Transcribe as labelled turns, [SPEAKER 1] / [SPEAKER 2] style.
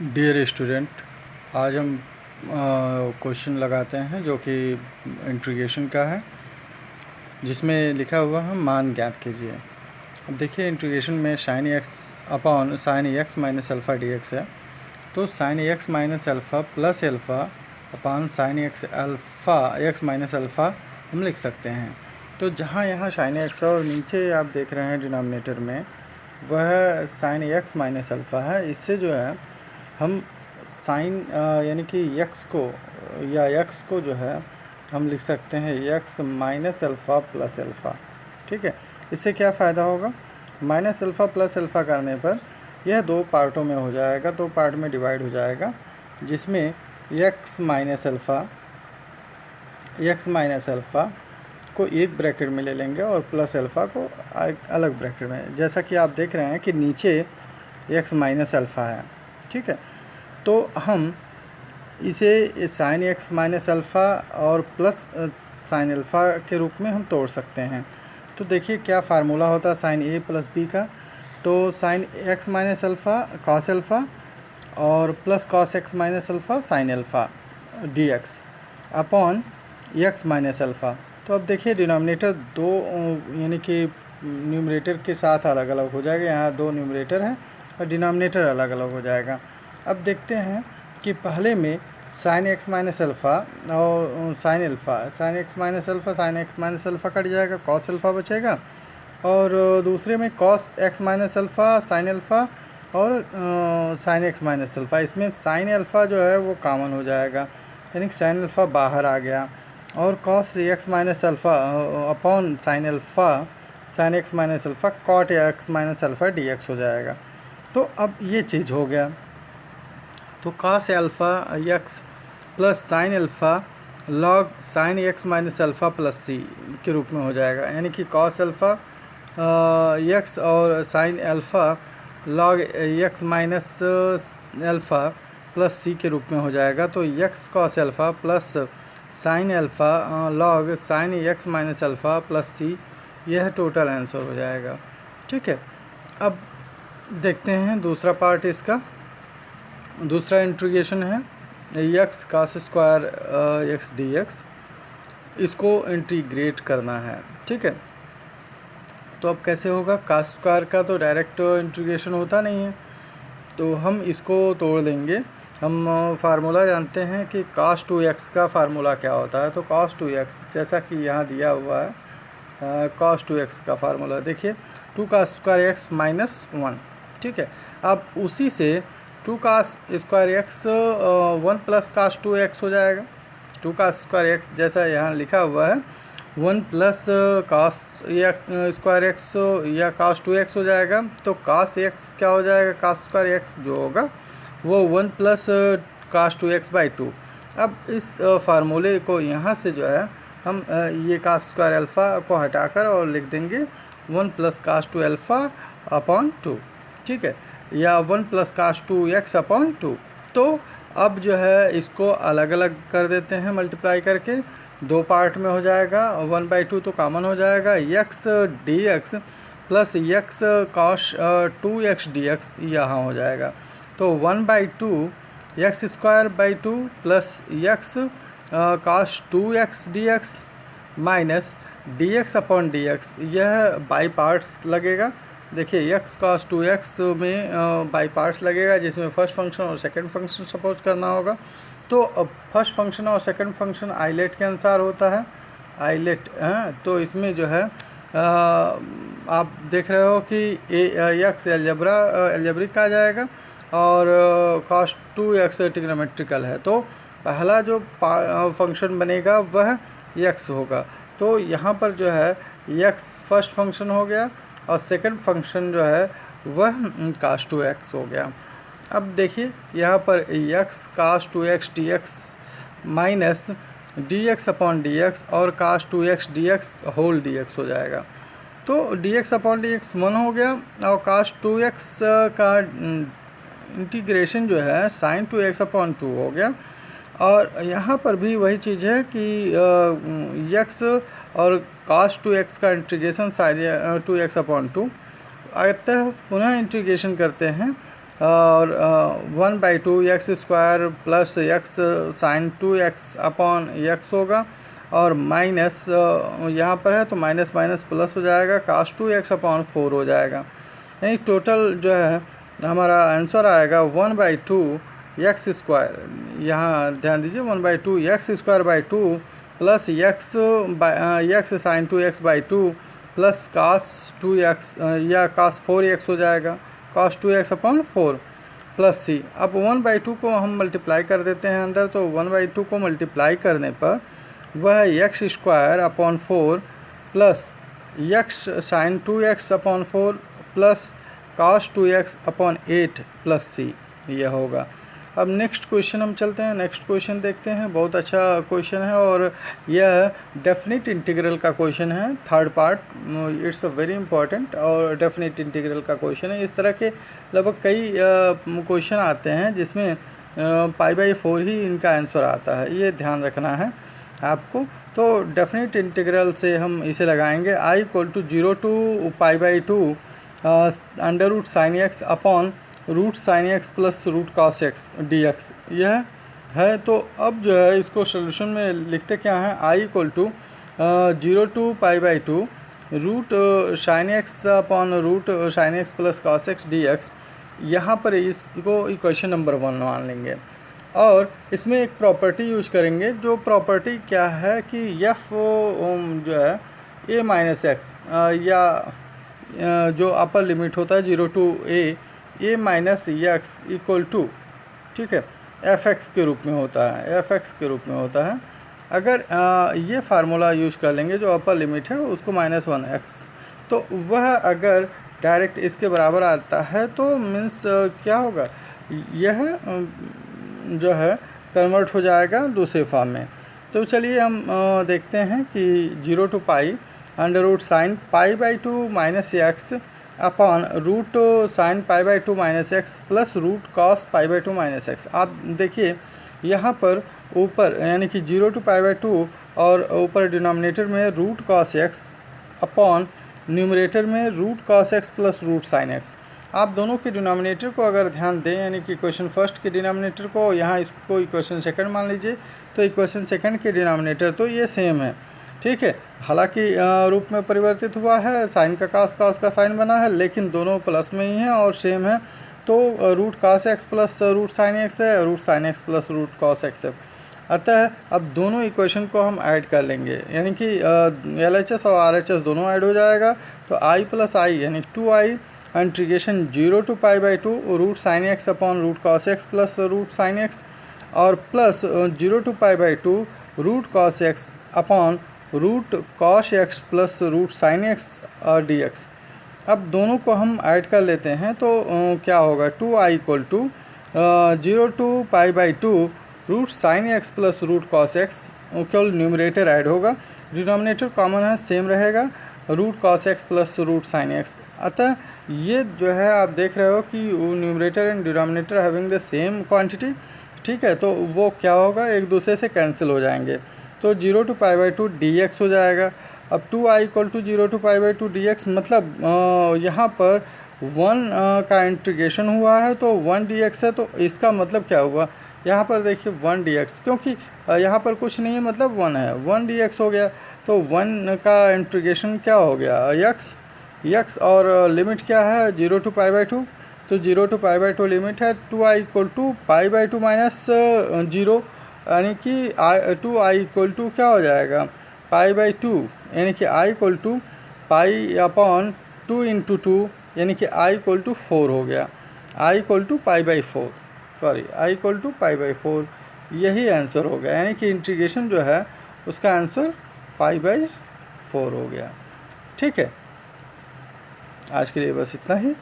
[SPEAKER 1] Dear student, आज हम question लगाते हैं जो कि इंटीग्रेशन का है, जिसमें लिखा हुआ है मान ज्ञात कीजिए। अब देखिए इंटीग्रेशन में sign x upon sine x minus alpha d x है, तो sine x minus alpha plus alpha upon sine x alpha x minus alpha हम लिख सकते हैं। तो जहाँ यहाँ साइन एक्स और नीचे आप देख रहे हैं डिनोमिनेटर में वह साइन एक्स माइनस अल्फ़ा है। इससे जो है हम साइन यानी कि यक्स को या यक्स को जो है हम लिख सकते हैं x minus alpha plus alpha. ठीक है, इससे क्या फ़ायदा होगा, माइनस अल्फ़ा प्लस अल्फ़ा करने पर यह दो पार्टों में हो जाएगा, दो पार्ट में डिवाइड हो जाएगा, जिसमें यक्स माइनस अल्फ़ा को एक ब्रैकेट में ले लेंगे और प्लस अल्फ़ा को एक अलग ब्रैकेट में। जैसा कि आप देख रहे हैं कि नीचे यक्स माइनस अल्फ़ा है। ठीक है, तो हम इसे साइन एक्स माइनस अल्फ़ा और प्लस साइन अल्फ़ा के रूप में हम तोड़ सकते हैं। तो देखिए क्या फार्मूला होता है साइन ए प्लस बी का। तो sine x minus alpha cos alpha और plus cos x minus alpha sine alpha d x upon x minus alpha. तो अब देखिए डिनोमिनेटर दो यानी कि न्यूमरेटर के साथ अलग अलग हो जाएगा। यहाँ दो न्यूमरेटर हैं और डिनोमिनेटर अलग अलग हो जाएगा। अब देखते हैं कि पहले में साइन एक्स माइनस अल्फ़ा और sign x minus alpha cut जाएगा, कॉस अल्फ़ा बचेगा। और दूसरे में cos x minus alpha sine alpha और साइन एक्स माइनस अल्फ़ा। इसमें साइन अल्फ़ा जो है वो कॉमन हो जाएगा, यानी कि साइन अल्फ़ा बाहर आ गया और cos x minus alpha upon sine alpha sine x minus alpha cot x minus alpha d x हो जाएगा। तो अब ये चीज़ हो गया, तो cos alpha x plus sine alpha log sine x minus alpha plus C के रूप में हो जाएगा, यानी कि कॉस अल्फ़ा एक्स और sine alpha log x minus alpha plus C के रूप में हो जाएगा। तो x cos alpha plus sine alpha log sine x minus alpha plus C, यह टोटल आंसर हो जाएगा। ठीक है, अब देखते हैं दूसरा पार्ट इसका। दूसरा इंटीग्रेशन है x cos square x d x, इसको इंटीग्रेट करना है। ठीक है, तो अब कैसे होगा, कास स्क्वायर का तो डायरेक्ट इंटीग्रेशन होता नहीं है, तो हम इसको तोड़ देंगे। हम फार्मूला जानते हैं कि cos 2x का फार्मूला क्या होता है। तो cos 2x जैसा कि यहाँ दिया हुआ है, cos 2x का फार्मूला देखिए 2 का स्क्वायर एक्स माइनस 1। ठीक है, अब उसी से 2 का square x 1 plus cos 2x हो जाएगा। 2 का स्क्वायर एक्स जैसा यहाँ लिखा हुआ है 1 प्लस cos स्क्वायर एक्स या cos 2x हो जाएगा। तो cos x क्या हो जाएगा, cos स्क्वायर x जो होगा वो 1 प्लस cos 2x बाई 2। अब इस फार्मूले को यहाँ से जो है हम ये cos स्क्वायर अल्फ़ा को हटाकर और लिख देंगे 1 प्लस cos 2 अल्फ़ा अपॉन 2। ठीक है, या 1 प्लस cos 2x अपॉन 2। तो अब जो है इसको अलग अलग कर देते हैं, मल्टीप्लाई करके दो पार्ट में हो जाएगा, 1/2 तो कॉमन हो जाएगा, x D x plus x cos 2x D x यहाँ हो जाएगा। तो 1/2 x square by 2 plus x cos 2x D x minus D x upon D x, यह बाई पार्ट्स लगेगा। देखिए x cos 2x में बाई पार्ट्स लगेगा, जिसमें फर्स्ट फंक्शन और सेकंड फंक्शन सपोज करना होगा। तो अब फर्स्ट फंक्शन और सेकंड फंक्शन आइलेट के अनुसार होता है, आइलेट तो इसमें जो है आप देख रहे हो कि एक्स एल्जेब्रिक आ जाएगा और cos 2x ट्रिग्नोमेट्रिकल है। तो पहला जो फंक्शन बनेगा वह x होगा। तो यहाँ पर जो है x फर्स्ट फंक्शन हो गया और सेकंड फंक्शन जो है वह cos 2x हो गया। अब देखिए यहाँ पर x cos 2x dx minus dx upon dx और cos 2x dx whole dx हो जाएगा। तो dx अपॉन dx 1 हो गया और cos 2x का इंटीग्रेशन जो है sin 2x अपॉन 2 हो गया। और यहाँ पर भी वही चीज़ है कि x और cos 2x का इंटीग्रेशन sin 2x अपॉन 2। अतः पुनः इंटीग्रेशन करते हैं और 1/2 x square plus x sine 2x upon x होगा, और माइनस यहाँ पर है तो माइनस माइनस प्लस हो जाएगा, cos 2x अपॉन 4 हो जाएगा। यानी टोटल जो है हमारा आंसर आएगा 1/2 एक्स स्क्वायर, यहाँ ध्यान दीजिए 1/2 x square by 2 plus x sine 2x by 2 plus cos 2x या cos 4x हो जाएगा, cos 2x अपॉन 4 प्लस सी। अब 1/2 को हम मल्टीप्लाई कर देते हैं अंदर, तो 1/2 को मल्टीप्लाई करने पर वह x square upon 4 plus x sine 2x upon 4 plus cos 2x upon 8 plus C यह होगा। अब नेक्स्ट क्वेश्चन हम चलते हैं, नेक्स्ट क्वेश्चन देखते हैं। बहुत अच्छा क्वेश्चन है और यह डेफिनेट इंटीग्रल का क्वेश्चन है, third part. It's a very important और डेफिनेट इंटीग्रल का क्वेश्चन है। इस तरह के लगभग कई क्वेश्चन आते हैं जिसमें π/4 ही इनका आंसर आता है, ये ध्यान रखना है आपको। तो डेफिनेट इंटीग्रल से हम इसे लगाएंगे i = 0 to π/2 under root sine x upon root sine x plus root cos x dx यह है। तो अब जो है इसको सोल्यूशन में लिखते क्या हैं, i = 0 to π/2 root sine x upon root sine x plus cos x dx। यहाँ पर इसको इक्वेशन नंबर 1 मान लेंगे और इसमें एक प्रॉपर्टी यूज करेंगे। जो प्रॉपर्टी क्या है कि f जो है a माइनस एक्स या जो अपर लिमिट होता है 0 to a minus x equal to, ठीक है, fx के रूप में होता है, fx के रूप में होता है। अगर ये फार्मूला यूज कर लेंगे जो अपर लिमिट है उसको -1x, तो वह अगर डायरेक्ट इसके बराबर आता है तो मीन्स क्या होगा, यह जो है कन्वर्ट हो जाएगा दूसरे फॉर्म में। तो चलिए हम देखते हैं कि 0 to π under root sine π/2 minus x upon root sine π/2 minus x plus root cos π/2 minus x. आप देखिए यहाँ पर ऊपर यानी कि 0 to π/2 और ऊपर डिनोमिनेटर में root cos x upon numerator में root cos x plus root sine x. आप दोनों के डिनोमिनेटर को अगर ध्यान दें, यानी कि इक्वेशन फर्स्ट के डिनोमिनेटर को यहाँ इसको इक्वेशन सेकंड मान लीजिए, तो इक्वेशन सेकंड के डिनोमिनेटर तो ये सेम है, ठीक है। हालांकि रूप में परिवर्तित हुआ है, साइन का cos का साइन बना है, लेकिन दोनों प्लस में ही हैं और सेम है। तो root cos x plus root sine x है, root sine x plus root cos x है। अतः अब दोनों इक्वेशन को हम ऐड कर लेंगे, यानी कि LHS और RHS दोनों ऐड हो जाएगा। तो i प्लस आई यानी 2i integration 0 to π/2 root sine x upon root cos x plus root sine x और plus 0 to π/2 root cos x upon root cos x plus root sine x dx। अब दोनों को हम add कर लेते हैं तो क्या होगा, 2i = 0 to π/2 root sine x plus root cos x, केवल न्यूमरेटर ऐड होगा, डिनोमिनेटर कॉमन है सेम रहेगा, root cos x plus root sine x. अतः ये जो है आप देख रहे हो कि numerator and denominator having the same quantity, ठीक है, तो वो क्या होगा, एक दूसरे से कैंसिल हो जाएंगे। तो 0 to π/2 dx हो जाएगा। अब 2i = 0 to π/2 dx मतलब यहाँ पर 1 का इंटीग्रेशन हुआ है तो 1 dx है। तो इसका मतलब क्या हुआ, यहाँ पर देखिए 1 dx, क्योंकि यहाँ पर कुछ नहीं है मतलब 1 है, 1 dx हो गया। तो 1 का इंटीग्रेशन क्या हो गया, x और लिमिट क्या है 0 to π/2, तो 0 to π/2 लिमिट है। 2i = π/2 माइनस 0 यानी कि 2i = क्या हो जाएगा, π/2, यानी कि i = π/2 × 2 यानी कि i = 4 हो गया, i = π/4, सॉरी i = π/4, यही आंसर हो गया। यानी कि इंटीग्रेशन जो है उसका आंसर π/4 हो गया। ठीक है, आज के लिए बस इतना ही।